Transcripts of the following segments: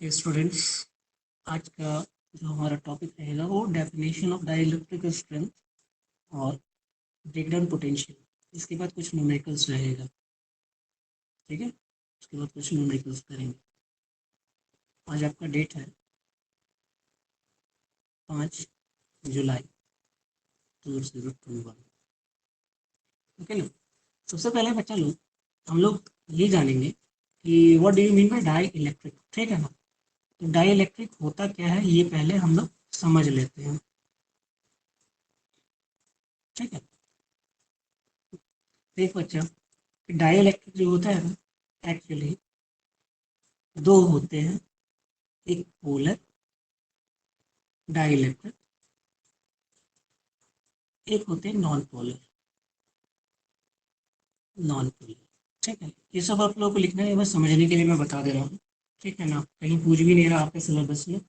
Okay students, आज का जो हमारा टॉपिक रहेगा वो डेफिनेशन ऑफ डाइलेक्ट्रिक स्ट्रेंथ और ब्रेकडाउन पोटेंशियल। इसके बाद कुछ न्यूमेरिकल्स रहेगा, ठीक है। उसके बाद कुछ न्यूमेरिकल्स करेंगे। आज आपका डेट है 5 जुलाई 2021, ओके ना। सबसे पहले बच्चा लोग हम लोग ये जानेंगे कि what do you mean by dielectric, ठीक है ना। तो डाई इलेक्ट्रिक होता क्या है ये पहले हम लोग समझ लेते हैं, ठीक है। देख बच्चा, डाई इलेक्ट्रिक जो होता है ना, एक्चुअली दो होते हैं, एक पोलर डाई इलेक्ट्रिक, एक होते हैं नॉन पोलर, ठीक है। ये सब आप लोगों को लिखना है, बस समझने के लिए मैं बता दे रहा हूँ, ठीक है ना। कहीं पूछ भी नहीं रहा आपके सिलेबस में,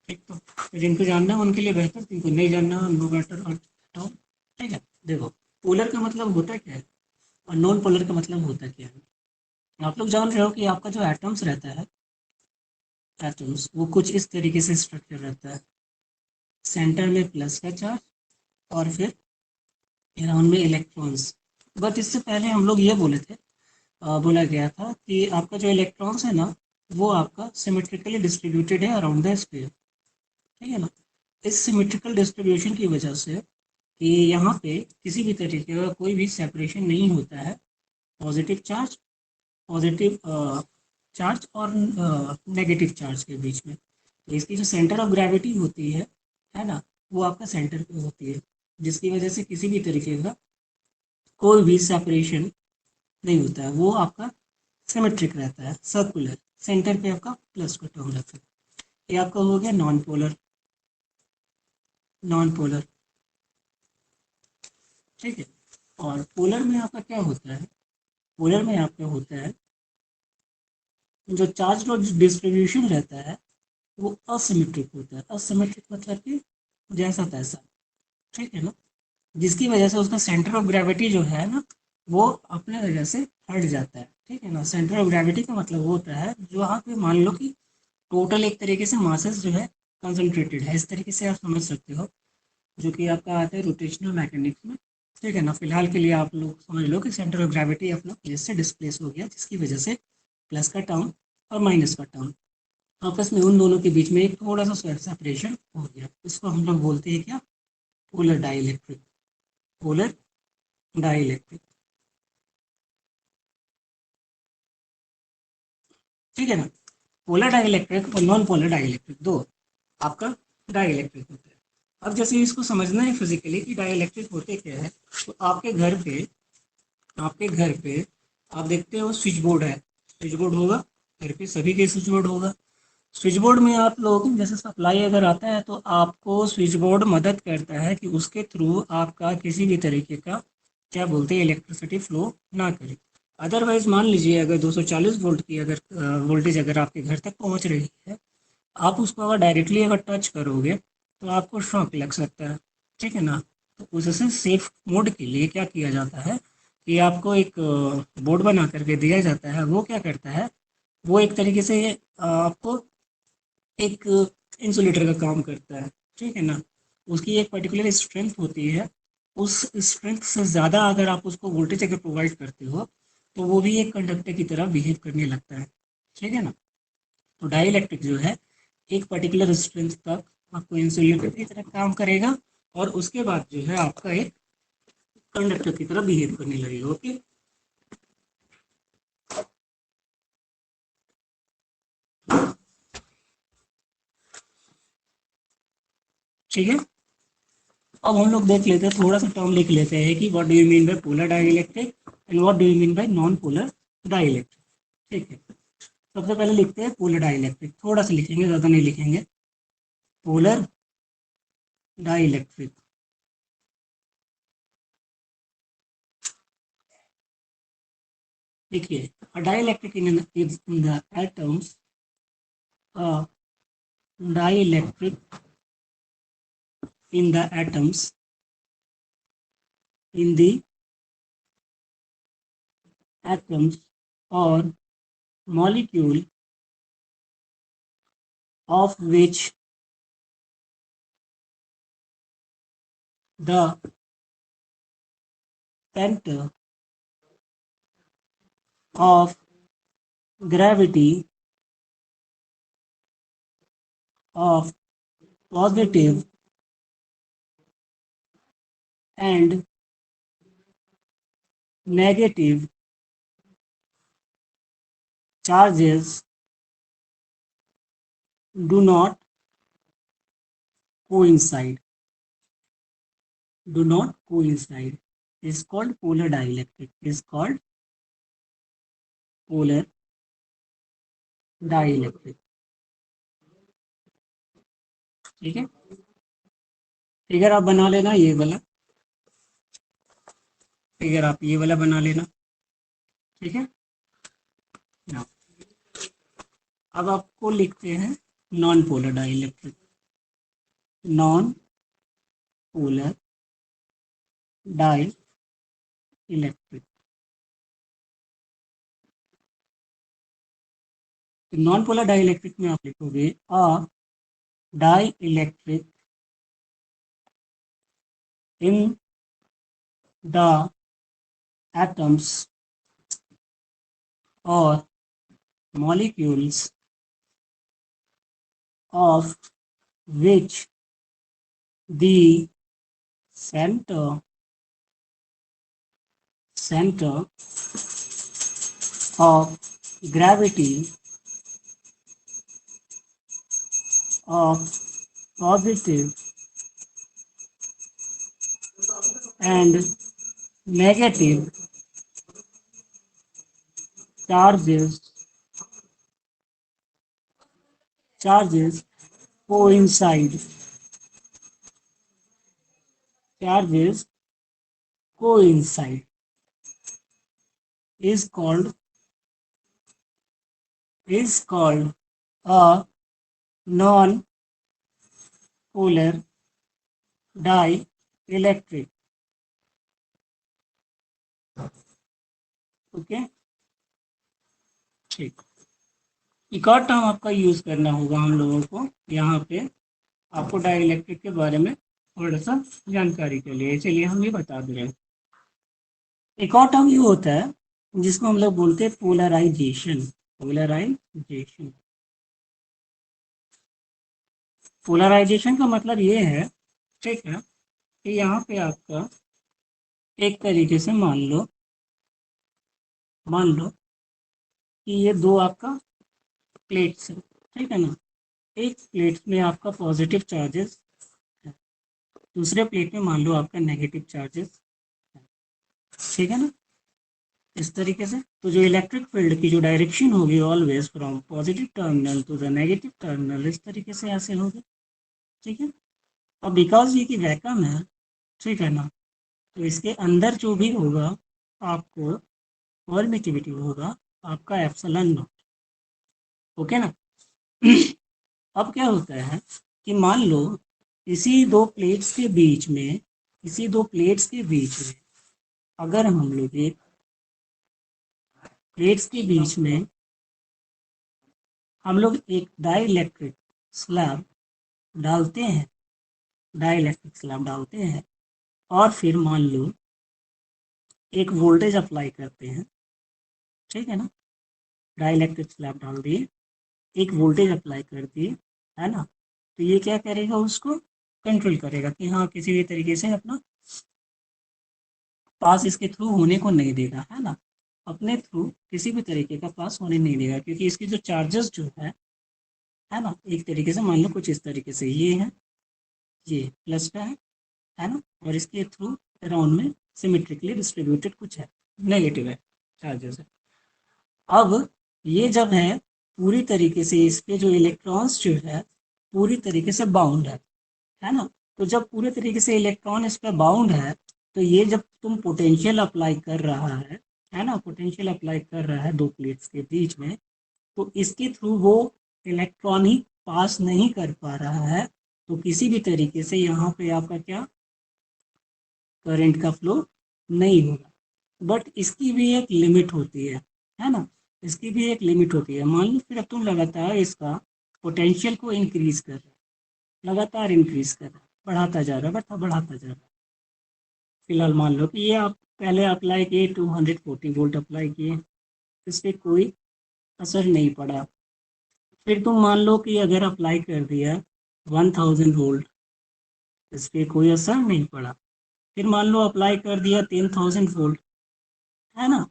ठीक। तो जिनको जानना है उनके लिए बेहतर, जिनको नहीं जानना नो मैटर और हटाओ, ठीक है। देखो, पोलर का मतलब होता क्या है और नॉन पोलर का मतलब होता क्या है। आप लोग जान रहे हो कि आपका जो एटम्स रहता है, एटम्स वो कुछ इस तरीके से स्ट्रक्चर रहता है। सेंटर में प्लस का चार्ज और फिर अराउंड में इलेक्ट्रॉन्स। बट इससे पहले हम लोग ये बोले थे, बोला गया था कि आपका जो इलेक्ट्रॉन्स है ना, वो आपका सिमेट्रिकली डिस्ट्रीब्यूटेड है अराउंड द स्फीयर, ठीक है ना। इस सिमेट्रिकल डिस्ट्रीब्यूशन की वजह से कि यहाँ पे किसी भी तरीके का कोई भी सेपरेशन नहीं होता है पॉजिटिव चार्ज, पॉजिटिव चार्ज और नेगेटिव चार्ज के बीच में। तो इसकी जो सेंटर ऑफ ग्रेविटी होती है ना, वो आपका सेंटर पे होती है, जिसकी वजह से किसी भी तरीके का कोई भी सेपरेशन नहीं होता है। वो आपका सिमेट्रिक रहता है, सर्कुलर, सेंटर पे आपका प्लस का टर्म रहता है। ये आपका हो गया नॉन पोलर, नॉन पोलर, ठीक है। और पोलर में आपका क्या होता है, पोलर में आपका होता है जो चार्ज और डिस्ट्रीब्यूशन रहता है वो असिमेट्रिक होता है। असिमेट्रिक मतलब कि जैसा तैसा, ठीक है ना। जिसकी वजह से उसका सेंटर ऑफ ग्रेविटी जो है ना, वो अपने वजह से हट जाता है, ठीक है ना। सेंटर ऑफ ग्रेविटी का मतलब वो होता है जो वहाँ पे मान लो कि टोटल एक तरीके से मासेस जो है कंसंट्रेटेड है, इस तरीके से आप समझ सकते हो, जो कि आपका आता है रोटेशनल मैकेनिक्स में, ठीक है ना। फिलहाल के लिए आप लोग समझ लो कि सेंटर ऑफ ग्रेविटी अपना प्लेस से डिस्प्लेस हो गया, जिसकी वजह से प्लस का टर्म और माइनस का टर्म आपस में उन दोनों के बीच में एक थोड़ा सा सेपरेशन हो गया। इसको हम लोग बोलते हैं क्या, पोलर डाइलेक्ट्रिक, पोलर डाइलेक्ट्रिक, ठीक है ना। पोलर डाइलेक्ट्रिक और नॉन पोलर डाइलेक्ट्रिक दो आपका डाइलेक्ट्रिक होता है। अब जैसे इसको समझना है फिजिकली कि डाइलेक्ट्रिक होते क्या है, तो आपके घर पे आप देखते हो स्विच बोर्ड है, स्विच बोर्ड होगा, घर पे सभी के स्विच बोर्ड होगा। स्विच बोर्ड में आप लोग जैसे सप्लाई अगर आता है तो आपको स्विच बोर्ड मदद करता है कि उसके थ्रू आपका किसी भी तरीके का क्या बोलते हैं इलेक्ट्रिसिटी फ्लो ना करे। अदरवाइज मान लीजिए अगर 240 वोल्ट की अगर वोल्टेज अगर आपके घर तक पहुंच रही है, आप उसको अगर डायरेक्टली अगर टच करोगे तो आपको शॉक लग सकता है, ठीक है ना। तो उससे सेफ मोड के लिए क्या किया जाता है कि आपको एक बोर्ड बना करके दिया जाता है। वो क्या करता है, वो एक तरीके से आपको एक इंसुलेटर का काम करता है, ठीक है ना। उसकी एक पर्टिकुलर स्ट्रेंथ होती है, उस स्ट्रेंथ से ज़्यादा अगर आप उसको वोल्टेज अगर प्रोवाइड करते हो तो वो भी एक कंडक्टर की तरह बिहेव करने लगता है, ठीक है ना। तो डाइइलेक्ट्रिक जो है एक पर्टिकुलर स्ट्रेंथ तक आपको इंसुलेटर की तरह काम करेगा और उसके बाद जो है आपका एक कंडक्टर की तरह बिहेव करने लगेगा, ओके। ठीक है। अब हम लोग देख लेते हैं, थोड़ा सा टर्म लिख लेते हैं कि what do you mean bye polar dielectric and what do you mean bye non polar dielectric, ठीक है। सबसे पहले लिखते हैं पोलर डाइइलेक्ट्रिक, थोड़ा सा लिखेंगे, ज़्यादा नहीं लिखेंगे। पोलर डाइइलेक्ट्रिक, देखिए dielectric in the atoms, dielectric in the atoms, in the atoms or molecule of which the center of gravity of positive and negative charges do not coincide. Do not coincide is called polar dielectric. Is called polar dielectric. ठीक है, figure आप बना लेना, ये वाला figure आप ये वाला बना लेना। ठीक है, ना अब आपको लिखते हैं non polar dielectric. Non polar dielectric. तो नॉन पोलर डाई इलेक्ट्रिक में आप लिखोगे a dielectric in the atoms or molecules of which the center of gravity of positive and negative charges coincide. Charges coincide is called a non-polar dielectric. Okay, ठीक। एक और term आपका use करना होगा हम लोगों को यहाँ पे, आपको डाइलेक्ट्रिक के बारे में थोड़ा सा जानकारी के लिए, चलिए हम ये बता दे रहे हैं। एक और टर्म ये होता है जिसको हम लोग बोलते हैं पोलराइजेशन। पोलराइजेशन पोलराइजेशन का मतलब ये है, ठीक है, कि यहाँ पे आपका एक तरीके से मान लो कि ये दो आपका प्लेट्स है, ठीक है ना। एक प्लेट में आपका पॉजिटिव चार्जेस है, दूसरे प्लेट में मान लो आपका नेगेटिव चार्जेस है, ठीक है ना। इस तरीके से तो जो इलेक्ट्रिक फील्ड की जो डायरेक्शन होगी always from positive terminal to the negative terminal, इस तरीके से ऐसे होगी, ठीक है। और बिकॉज ये कि वैक्यूम है, ठीक है ना, तो इसके अंदर जो भी होगा आपको परमिटिविटी होगा आपका एप्सिलॉन नॉट। ओके ना। अब क्या होता है कि मान लो इसी दो प्लेट्स के बीच में अगर हम लोग एक प्लेट्स के बीच में हम लोग एक डाइलेक्ट्रिक स्लैब डालते हैं और फिर मान लो एक वोल्टेज अप्लाई करते हैं, ठीक है ना। डाइलेक्ट्रिक स्लैब डाल दिए, एक वोल्टेज अप्लाई कर दिए, है ना। तो ये क्या करेगा, उसको कंट्रोल करेगा कि हाँ किसी भी तरीके से अपना पास इसके थ्रू होने को नहीं देगा, है ना। अपने थ्रू किसी भी तरीके का पास होने नहीं देगा, क्योंकि इसकी जो चार्जेस जो है ना, एक तरीके से मान लो कुछ इस तरीके से ये है, ये प्लस का है ना, और इसके थ्रू अराउंड में सिमेट्रिकली डिस्ट्रीब्यूटेड कुछ है, नेगेटिव है, चार्जेस है। अब ये जब है पूरी तरीके से इस पे जो इलेक्ट्रॉन्स जो है पूरी तरीके से बाउंड है ना। तो जब पूरे तरीके से इलेक्ट्रॉन इस पे बाउंड है, तो ये जब तुम पोटेंशियल अप्लाई कर रहा है ना, पोटेंशियल अप्लाई कर रहा है दो प्लेट्स के बीच में, तो इसके थ्रू वो इलेक्ट्रॉन ही पास नहीं कर पा रहा है, तो किसी भी तरीके से यहाँ पे आपका क्या करंट का फ्लो नहीं होगा। बट इसकी भी एक लिमिट होती है ना, इसकी भी एक लिमिट होती है। मान लो फिर अब तुम लगातार इसका पोटेंशियल को इंक्रीज कर रहा है, लगातार इंक्रीज कर रहा है, बढ़ाता जा रहा है, बढ़ाता जा रहा है। फिलहाल मान लो कि ये आप पहले अप्लाई किए 240 वोल्ट अप्लाई किए, इस पर कोई असर नहीं पड़ा। फिर तुम मान लो कि अगर अप्लाई कर दिया 1000 वोल्ट, इस पर कोई असर नहीं पड़ा। फिर मान लो अप्लाई कर दिया 10,000 वोल्ट, है ना,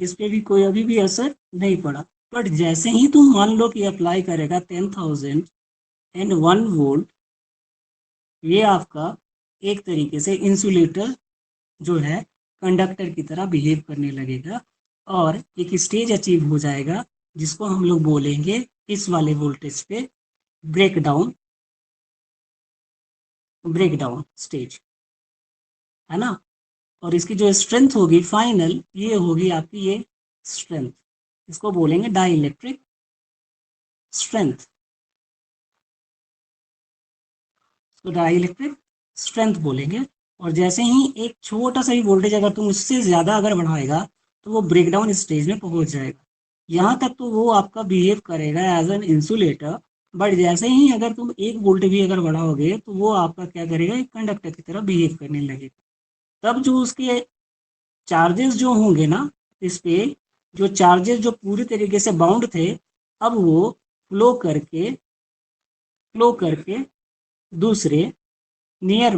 इस पे भी कोई अभी भी असर नहीं पड़ा। बट जैसे ही तुम मान लो कि अप्लाई करेगा 10,001 वोल्ट, ये आपका एक तरीके से इंसुलेटर जो है कंडक्टर की तरह बिहेव करने लगेगा और एक स्टेज अचीव हो जाएगा जिसको हम लोग बोलेंगे इस वाले वोल्टेज पे ब्रेकडाउन, ब्रेकडाउन स्टेज, है ना। और इसकी जो स्ट्रेंथ होगी फाइनल, ये होगी आपकी ये स्ट्रेंथ, इसको बोलेंगे डाई इलेक्ट्रिक स्ट्रेंथ। तो डाई इलेक्ट्रिक स्ट्रेंथ बोलेंगे। और जैसे ही एक छोटा सा ही वोल्टेज अगर तुम उससे ज़्यादा अगर बढ़ाएगा तो वो ब्रेकडाउन स्टेज में पहुंच जाएगा। यहाँ तक तो वो आपका बिहेव करेगा एज एन इंसुलेटर। बट जैसे ही अगर तुम एक वोल्ट भी अगर बढ़ाओगे तो वो आपका क्या करेगा, एक कंडक्टर की तरह बिहेव करने लगेगा। तब जो उसके चार्जेस जो होंगे ना इस पे, जो चार्जेस जो पूरी तरीके से बाउंड थे, अब वो फ्लो करके दूसरे नियर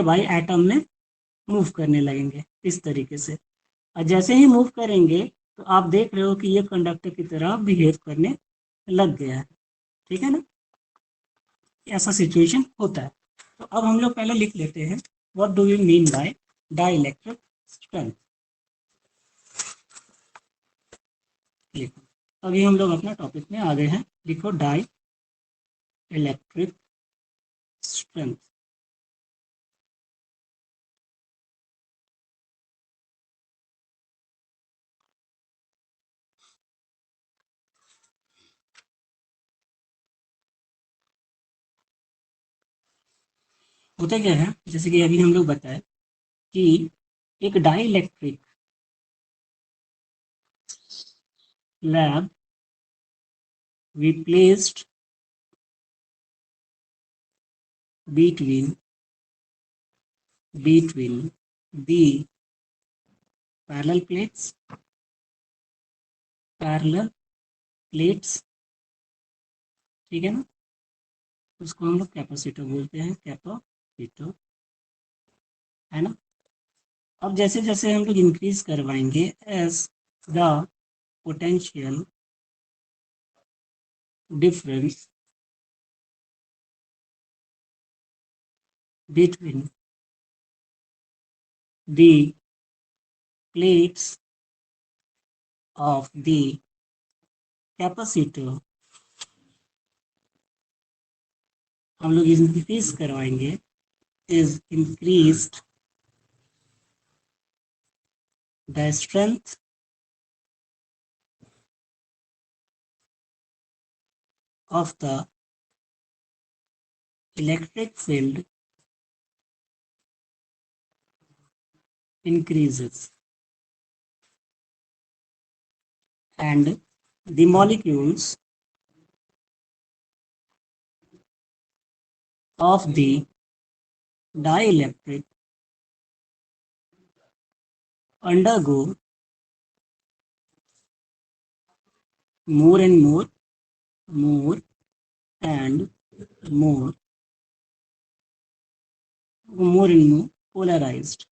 बाई एटम में मूव करने लगेंगे इस तरीके से। और जैसे ही मूव करेंगे तो आप देख रहे हो कि ये कंडक्टर की तरह बिहेव करने लग गया है, ठीक है ना। ऐसा सिचुएशन होता है। तो अब हम लोग पहले लिख लेते हैं what do you mean by dielectric strength. लिखो, अभी हम लोग अपना टॉपिक में आ गए हैं। लिखो डाई इलेक्ट्रिक स्ट्रेंथ। होता क्या है, जैसे कि अभी हम लोग बताए कि एक dielectric slab we placed between the parallel plates, parallel plates, ठीक है ना। उसको हम लोग कैपेसिटर बोलते हैं, कैपेसिटर, है ना। अब जैसे जैसे हम लोग इंक्रीज करवाएंगे as the potential difference between the plates of the capacitor, हम लोग इंक्रीज करवाएंगे, is increased the strength of the electric field increases and the molecules of the dielectric undergo more and more and more and more polarized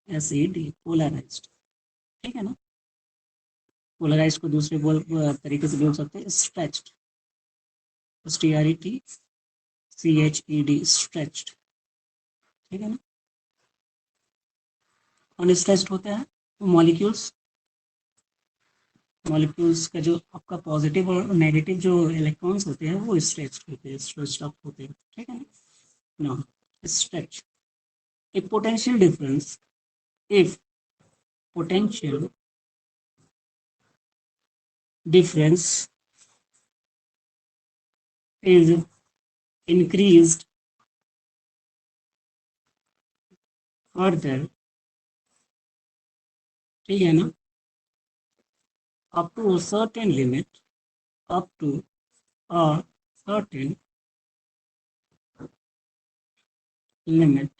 POLARIZED polarized, ठीक है ना। Polarised को दूसरे तरीके से बोल सकते हैं स्ट्रेच्ड, STRETCHED स्ट्रेच्ड, ठीक है ना। अनस्ट्रेच्ड होते हैं मॉलिक्यूल्स, मॉलिक्यूल्स का जो आपका पॉजिटिव और नेगेटिव जो इलेक्ट्रॉन्स होते हैं वो स्ट्रेच्ड होते हैं, स्ट्रेच्ड अप होते हैं, ठीक है ना। नो स्ट्रेच, एक potential difference, if potential difference is increased further, ठीक है ना, up to a certain limit, up to a certain limit,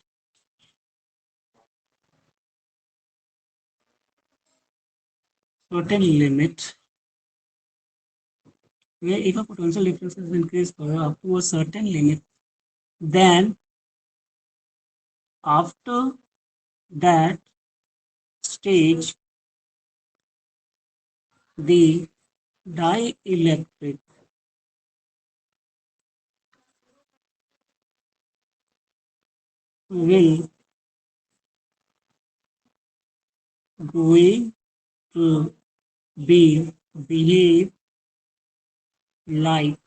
where if a potential difference is increased up to a certain limit, then after that stage, the dielectric will going to behave like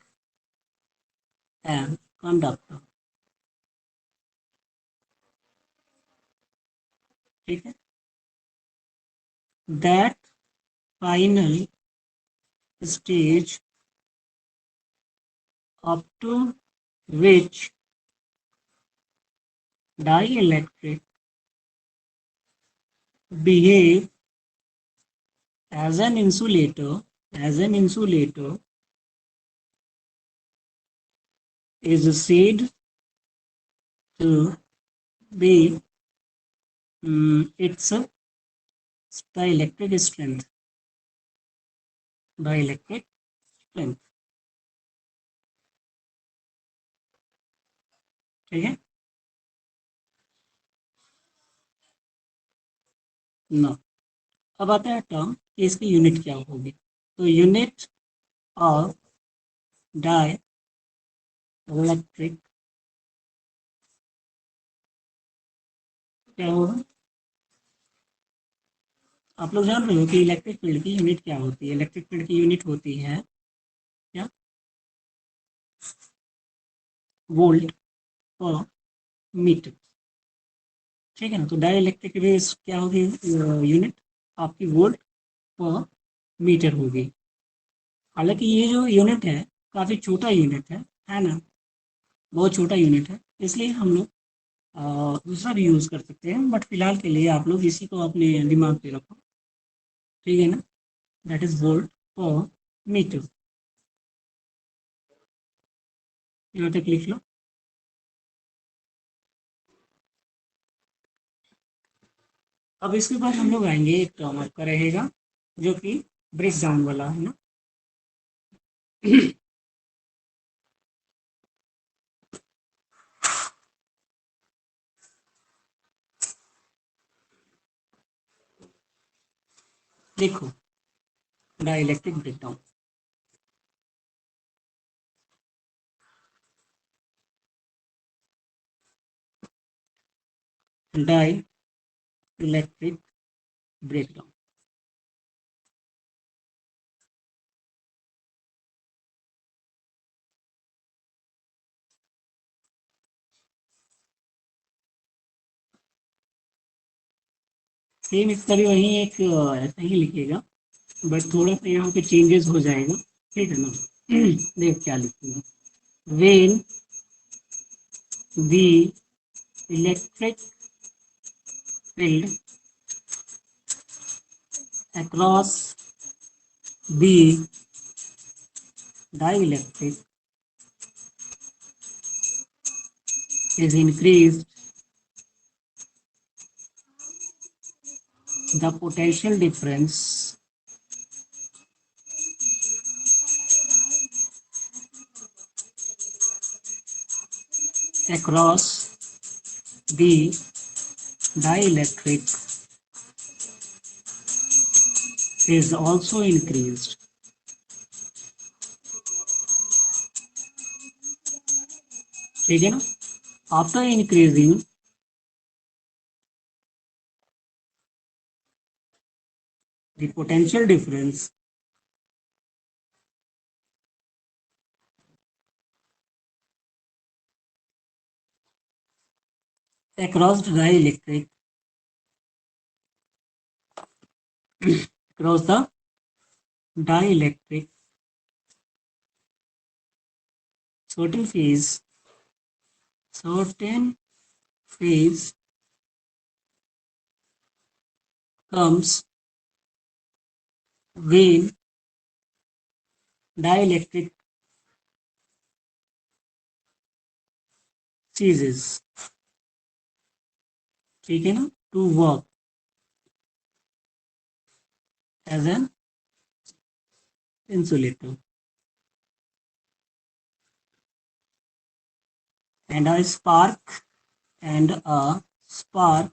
a conductor. ठीक है? That final stage up to which dielectric behave as an insulator is said to be its dielectric strength. Dielectric strength. ठीक है? ना अब आता है term कि इसकी यूनिट क्या होगी. तो यूनिट ऑफ डाई इलेक्ट्रिक क्या होगा. आप लोग जान रहे हो कि इलेक्ट्रिक फील्ड की यूनिट क्या होती है. इलेक्ट्रिक फील्ड की यूनिट होती है क्या, वोल्ट पर मीटर. ठीक है ना. तो डाई इलेक्ट्रिक की क्या होगी यूनिट आपकी वोल्ट पर मीटर होगी. हालांकि ये जो यूनिट है काफ़ी छोटा यूनिट है ना, बहुत छोटा यूनिट है. इसलिए हम लोग दूसरा भी यूज़ कर सकते हैं, बट फिलहाल के लिए आप लोग इसी को अपने दिमाग पे रखो. ठीक है ना. दैट इज वोल्ट पर मीटर. यहाँ तक लिख लो. अब इसके बाद हम लोग आएंगे एक टर्म आपका रहेगा जो कि ब्रेक डाउन वाला है ना. देखो dielectric breakdown. Dielectric breakdown. Same इसका भी वही एक ऐसा ही लिखेगा, बट थोड़ा सा यहाँ पे चेंजेस हो जाएगा. ठीक है ना. देख क्या लिखूंगा. When the electric field across the dielectric is increased, the potential difference across the dielectric is also increased. ठीक है ना. After increasing the potential difference across the dielectric across the dielectric certain phase comes when dielectric चीजेस, ठीक है ना, to work as an insulator, and a spark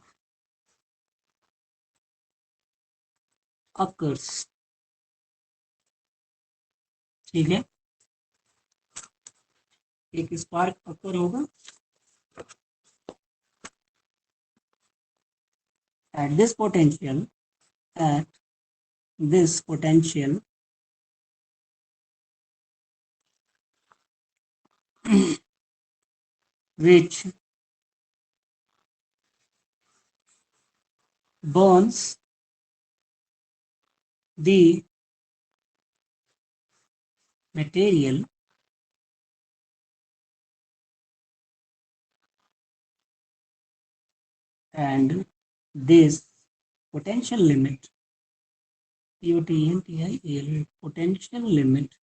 occurs, ठीक है, एक स्पार्क अकर होगा at this potential at this potential which burns the material and this potential limit potential limit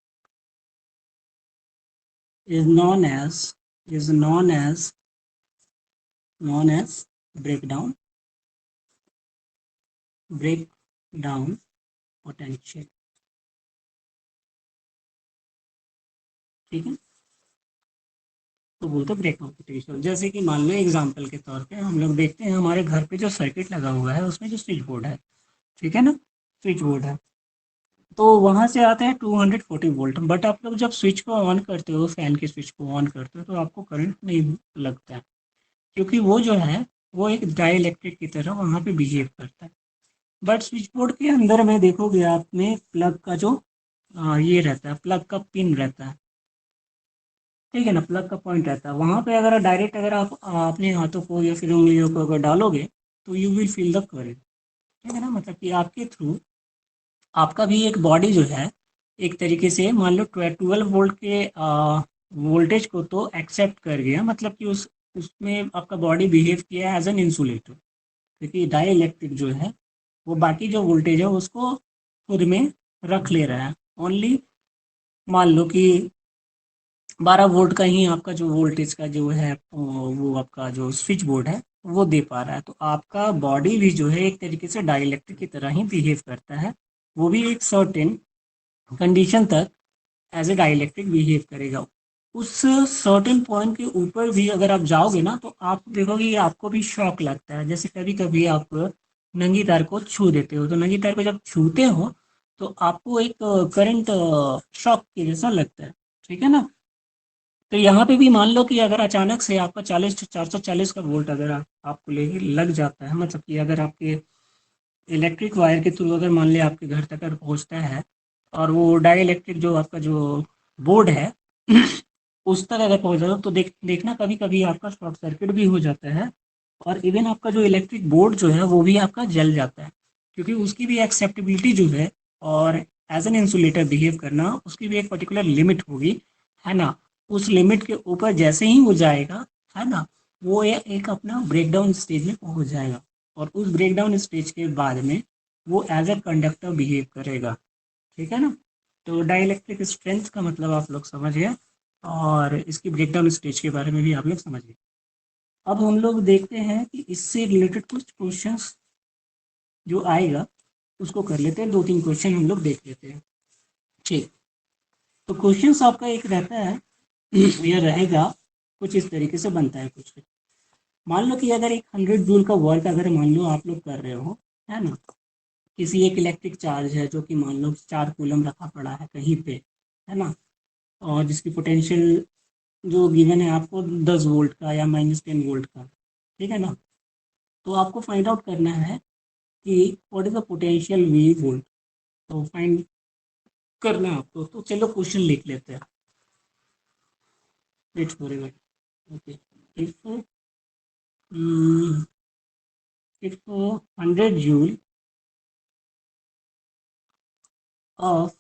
is known as breakdown potential, ठीक है। तो बोलते breakdown potential, जैसे कि मान लो एग्जांपल के तौर पे हम लोग देखते हैं हमारे घर पे जो सर्किट लगा हुआ है उसमें जो स्विच बोर्ड है, ठीक है ना, स्विच बोर्ड है, तो वहां से आता है 240 वोल्ट, बट आप लोग जब स्विच को ऑन करते हो, फैन के स्विच को ऑन करते हो, तो आपको करंट नहीं लगता है, क्योंकि वो जो है वो एक डाई इलेक्ट्रिक की तरह वहाँ पे बिहेव करता है। बट स्विच बोर्ड के अंदर में देखोगे आपने प्लग का जो ये रहता है, प्लग का पिन रहता है, ठीक है ना, प्लग का पॉइंट रहता है वहाँ पे, अगर डायरेक्ट अगर आप अपने हाथों को या फिर उंगलियों को अगर डालोगे तो you will feel the current, ठीक है ना, मतलब कि आपके थ्रू आपका भी एक बॉडी जो है एक तरीके से मान लो 12 वोल्ट के वोल्टेज को तो एक्सेप्ट कर गया, मतलब कि उस उसमें आपका बॉडी बिहेव किया एज एन इंसुलेटर, क्योंकि डाई इलेक्ट्रिक जो है वो बाकी जो वोल्टेज है उसको खुद में रख ले रहा है, ओनली मान लो कि 12 वोल्ट का ही आपका जो वोल्टेज का जो है वो आपका जो स्विच बोर्ड है वो दे पा रहा है, तो आपका बॉडी भी जो है एक तरीके से डाइलेक्ट्रिक की तरह ही बिहेव करता है, वो भी एक सर्टेन कंडीशन तक एज ए डाइलेक्ट्रिक बिहेव करेगा। उस सर्टेन पॉइंट के ऊपर भी अगर आप जाओगे ना तो आप देखोगे कि आपको भी शॉक लगता है, जैसे कभी कभी आप नंगी तार को छू देते हो, तो नंगी तार को जब छूते हो तो आपको एक करंट शॉक के जैसा लगता है, ठीक है ना। तो यहाँ पे भी मान लो कि अगर अचानक से आपका 440 का वोल्ट अगर आपको लेके लग जाता है, मतलब कि अगर आपके इलेक्ट्रिक वायर के थ्रू अगर मान लिया आपके घर तक अगर पहुँचता है और वो डाई इलेक्ट्रिक जो आपका जो बोर्ड है उस तक अगर पहुँच जाता है तो देखना कभी कभी आपका शॉर्ट सर्किट भी हो जाता है, और इवन आपका जो इलेक्ट्रिक बोर्ड जो है वो भी आपका जल जाता है, क्योंकि उसकी भी एक्सेप्टेबिलिटी जो है और एज एन इंसुलेटर बिहेव करना उसकी भी एक पर्टिकुलर लिमिट होगी, है ना। उस लिमिट के ऊपर जैसे ही वो जाएगा, है ना, वो एक अपना ब्रेकडाउन स्टेज में पहुंच जाएगा, और उस ब्रेकडाउन स्टेज के बाद में वो एज ए कंडक्टर बिहेव करेगा, ठीक है ना। तो डाइलेक्ट्रिक स्ट्रेंथ का मतलब आप लोग समझ गए, और इसकी ब्रेकडाउन स्टेज के बारे में भी आप लोग समझ गए। अब हम लोग देखते हैं कि इससे रिलेटेड कुछ क्वेश्चंस जो आएगा उसको कर लेते हैं, 2-3 क्वेश्चन हम लोग देख लेते हैं, ठीक। तो क्वेश्चंस आपका एक रहता है यह रहेगा, कुछ इस तरीके से बनता है कुछ, मान लो कि अगर एक 100 जूल का वर्क अगर मान लो आप लोग कर रहे हो, है ना, किसी एक इलेक्ट्रिक चार्ज है जो कि मान लो 4 कूलम रखा पड़ा है कहीं पे, है ना, और जिसकी पोटेंशियल जो गिवन है आपको 10 वोल्ट का या -10 वोल्ट का, ठीक है ना। तो आपको फाइंड आउट करना है कि what is the potential V volt, तो फाइंड करना है आपको, तो चलो क्वेश्चन लिख लेते हैं, wait for it, okay. If if 100 joule of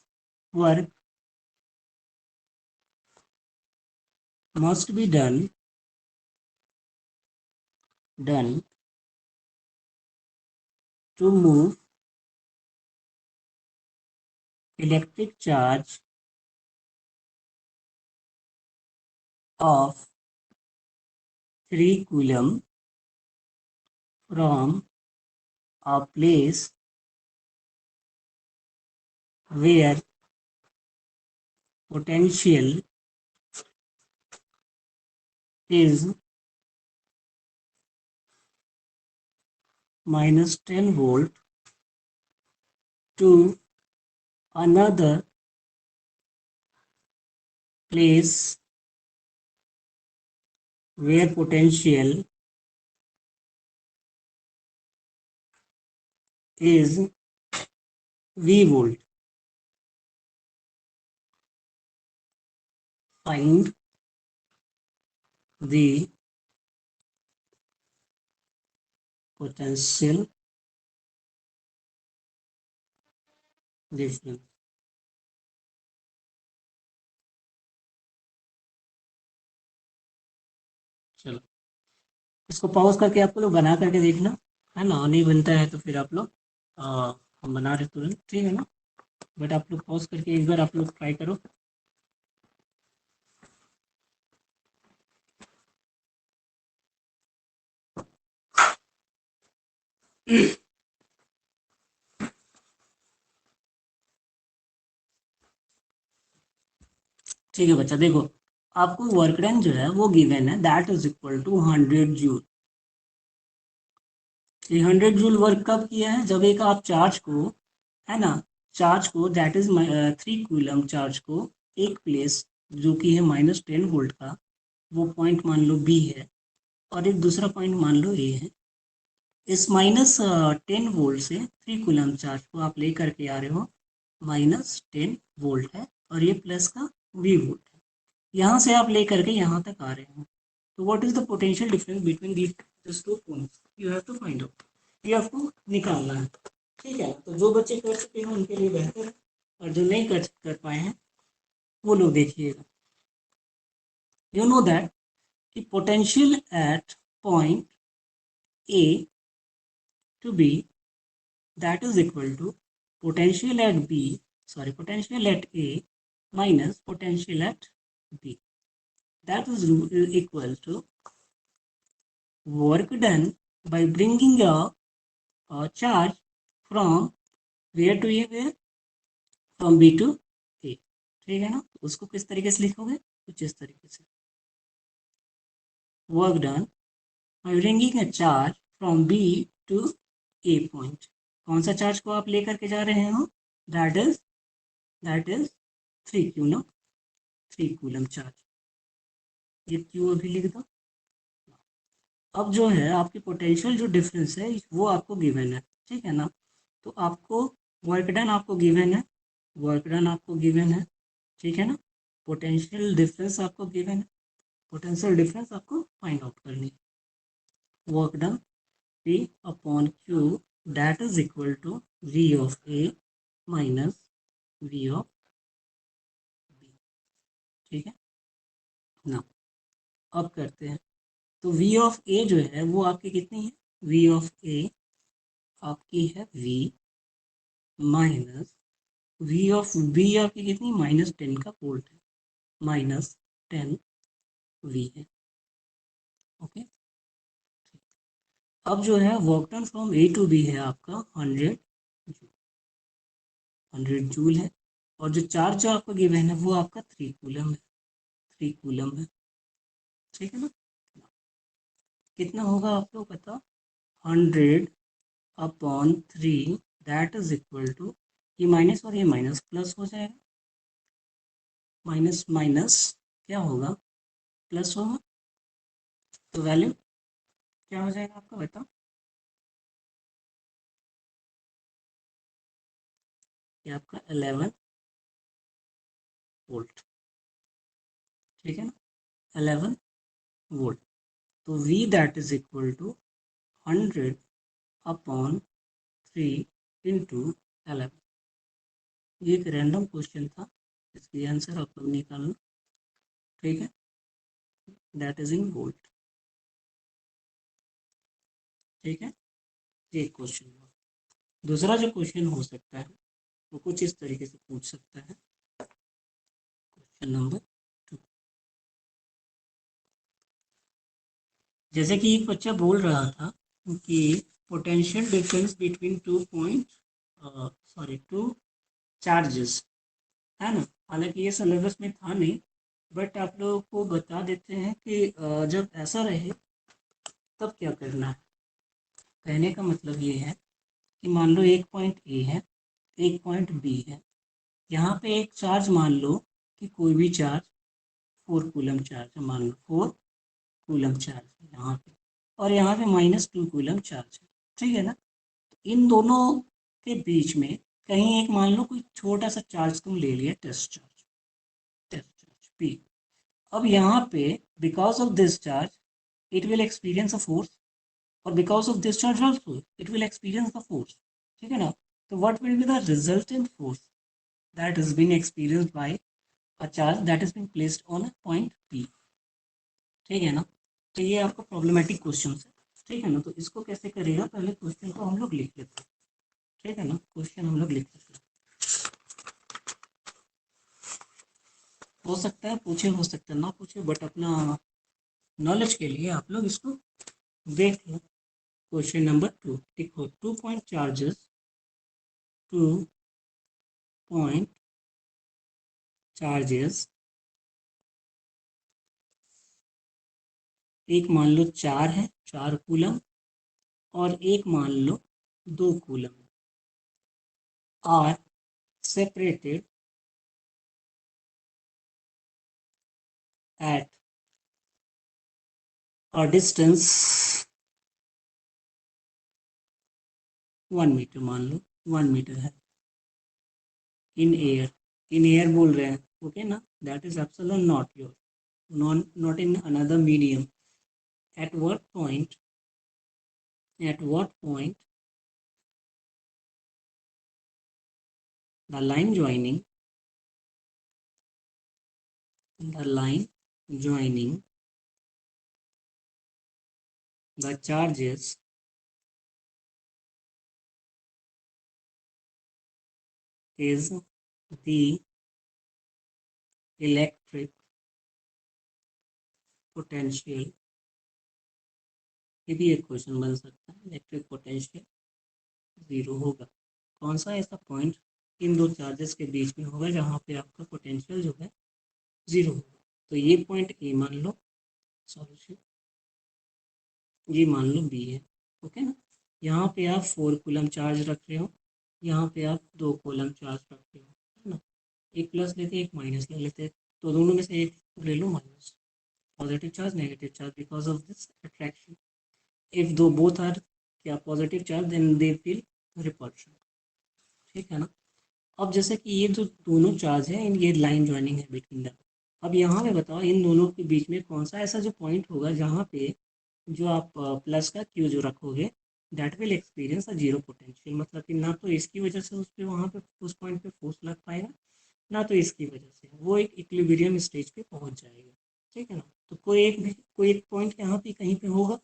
work must be done to move electric charge of 3 coulomb from a place where potential is minus 10 volt to another place where potential is V volt. Find the potential difference. चलो इसको pause करके आपको लोग बना करके देखना है ना, नहीं बनता है तो फिर आप लोग हम बना रहे तुरंत, ठीक है ना, बट आप लोग पॉज करके एक बार आप लोग ट्राई करो। ठीक है बच्चा, देखो आपको वर्क डन जो है वो गिवन है, that is equal to 100 joule. ये 100 जूल वर्क कब किया है, जब एक आप चार्ज को, है ना, चार्ज को दैट इज 3 कूलम चार्ज को एक प्लेस जो कि है -10 वोल्ट का, वो पॉइंट मान लो बी है और एक दूसरा पॉइंट मान लो ए है। इस -10 वोल्ट से 3 कूलम चार्ज को आप ले करके आ रहे हो, -10 वोल्ट है और ये प्लस का वी वोल्ट है, यहाँ से आप ले करके यहाँ तक आ रहे हो। तो what is the potential difference between these two points, you have to find out, ये आपको निकालना है। ठीक है, तो जो बच्चे कर चुके हैं उनके लिए बेहतर है और जो नहीं कर पाए हैं वो लोग देखिएगा। यू नो दैट कि potential at point A to B that is equal to potential at B, sorry potential at A minus potential at B, that is equal to work done by bringing a charge from where to a, where from B to A। ठीक है ना, उसको किस तरीके से लिखोगे, कुछ इस तरीके से, work done by bringing a charge from B to A point। कौन सा चार्ज को आप लेकर के जा रहे हो, that is 3 coulomb, 3 coulomb charge, ये क्यों अभी लिख दो। अब जो है आपकी पोटेंशियल जो डिफरेंस है वो आपको गिवन है, ठीक है ना, तो आपको वर्क डन आपको गिवन है, वर्क डन आपको गिवन है, ठीक है ना, पोटेंशियल डिफरेंस आपको गिवन है, पोटेंशियल डिफरेंस आपको फाइंड आउट करनी है। Work done P upon Q that is equal to V of A minus V of B। ठीक है ना, अब करते हैं, तो V ऑफ A जो है वो आपकी कितनी है, V ऑफ A आपकी है V minus V of B आपकी कितनी, -10 का वोल्ट है, -10 V है। ओके, अब जो है work done from A to B है आपका 100 जूल है, और जो चार्ज जो आपको गिवन है वो आपका 3 कूलम है, 3 कूलम है, ठीक है ना। कितना होगा आप लोग बताओ, 100 upon 3 that is equal to, ये माइनस और ये माइनस प्लस हो जाएगा, माइनस माइनस क्या होगा, प्लस होगा, तो वैल्यू क्या हो जाएगा आपका बताओ, ये आपका 11 वोल्ट, ठीक है ना, 11 वोल्ट। तो V that is equal to 100 upon 3 into 11। ये एक रैंडम क्वेश्चन था, इसकी आंसर आप लोग निकालना, ठीक है, दैट इज इन वोल्ट। ठीक है, ये क्वेश्चन हुआ। दूसरा जो क्वेश्चन हो सकता है वो कुछ इस तरीके से पूछ सकता है, क्वेश्चन नंबर 2। जैसे कि एक बच्चा बोल रहा था कि potential difference between two charges, है ना। हालांकि ये सिलेबस में था नहीं, बट आप लोगों को बता देते हैं कि जब ऐसा रहे तब क्या करना है। कहने का मतलब ये है कि मान लो एक पॉइंट ए है, एक पॉइंट बी है। यहाँ पे एक चार्ज मान लो कि कोई भी चार्ज 4 कूलम चार्ज है, मान लो 4 कूलम चार्ज है यहाँ पे, और यहाँ पे -2 कूलम चार्ज है, ठीक है ना। तो इन दोनों के बीच में कहीं एक मान लो कोई छोटा सा चार्ज तुम ले लिया, टेस्ट चार्ज पी। अब यहाँ पे because of this charge it will experience a force, और because of this charge also it will experience the force, ठीक है ना। तो what will be the resultant force that is being experienced by a charge that is being placed on a point P, ठीक है ना। तो ये आपका प्रॉब्लमेटिक क्वेश्चन है, ठीक है ना। तो इसको कैसे करेगा, पहले क्वेश्चन को हम लोग लिख लेते हैं, ठीक है ना। क्वेश्चन हम लोग लिख लेते हैं, हो सकता है पूछे, हो सकता है ना पूछे, बट अपना नॉलेज के लिए आप लोग इसको देख लो। क्वेश्चन नंबर 2 लिखो, 2 पॉइंट चार्जेस एक मान लो 4 है, 4 कूलम, और एक मान लो 2 coulomb, are separated at a distance 1 metre, मान लो 1 मीटर है, इन एयर बोल रहे हैं, ओके ना। That is absolute not your, not in another medium. At what point the line joining the charges is the electric potential, ये भी एक क्वेश्चन बन सकता है। इलेक्ट्रिक पोटेंशियल 0 होगा। कौन सा ऐसा पॉइंट इन दो चार्जेस के बीच में होगा जहाँ पे आपका पोटेंशियल जो है 0 होगा। तो ये पॉइंट ए मान लो, सॉल्यूशन ये मान लो बी है, ओके ना। यहाँ पे आप 4 कूलम चार्ज रख रहे हो, यहाँ पे आप 2 कूलम चार्ज रख रहे हो, है ना। एक प्लस लेते एक माइनस ले लेते, तो दोनों में से एक ले लो minus, positive charge negative charge because of this attraction. If दो बोथ आर क्या positive charge then they will repulsion, ठीक है ना। अब जैसे कि ये जो दोनों चार्ज है, इन ये लाइन ज्वाइनिंग है बिटवीन द। अब यहाँ पे बताओ इन दोनों के बीच में कौन सा ऐसा जो पॉइंट होगा जहाँ पे जो आप प्लस का क्यू जो रखोगे that will experience a zero potential, मतलब कि ना तो इसकी वजह से उस पर वहाँ पे उस पॉइंट पे फोर्स लग पाएगा, ना तो इसकी वजह से वो एक इक्विलिब्रियम स्टेज पे पहुँच जाएगा, ठीक है ना। तो कोई एक पॉइंट यहाँ पे कहीं पे होगा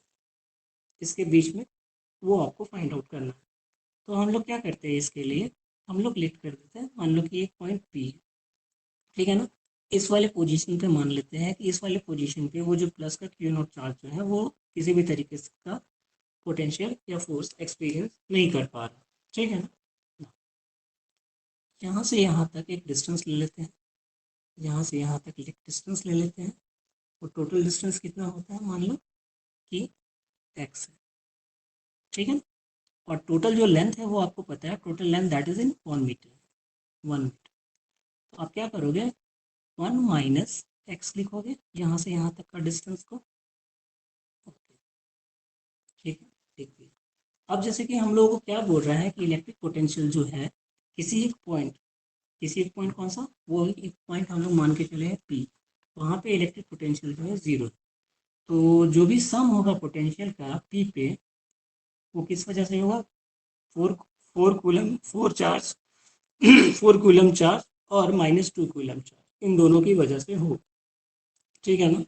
इसके बीच में, वो आपको फाइंड आउट करना है। तो हम लोग क्या करते हैं इसके लिए, हम लोग लिख कर देते हैं, मान लो कि एक पॉइंट पी है, ठीक है ना। इस वाले पोजीशन पे मान लेते हैं कि इस वाले पोजीशन पे वो जो प्लस का क्यू नॉट चार्ज जो है वो किसी भी तरीके से का पोटेंशियल या फोर्स एक्सपीरियंस नहीं कर पा रहा, ठीक है ना। यहाँ से यहाँ तक एक डिस्टेंस ले लेते हैं, यहाँ से यहाँ तक एक डिस्टेंस ले लेते हैं, और टोटल डिस्टेंस कितना होता है, मान लो कि एक्स है, ठीक है। और टोटल जो लेंथ है वो आपको पता है, total length that is in 1 metre, 1 metre. तो आप क्या करोगे, 1 - x लिखोगे यहाँ से यहाँ तक का डिस्टेंस को, ओके, ठीक है, ठीक है। अब जैसे कि हम लोगों को क्या बोल रहा है कि इलेक्ट्रिक पोटेंशियल जो है किसी एक पॉइंट कौन सा, वो एक पॉइंट हम लोग मान के चले हैं पी, वहाँ पे इलेक्ट्रिक पोटेंशियल जो है 0। तो जो भी सम होगा पोटेंशियल का पी पे, वो किस वजह से होगा, four four charge 4 coulomb charge और -2 कूलम चार्ज, इन दोनों की वजह से हो, ठीक है ना।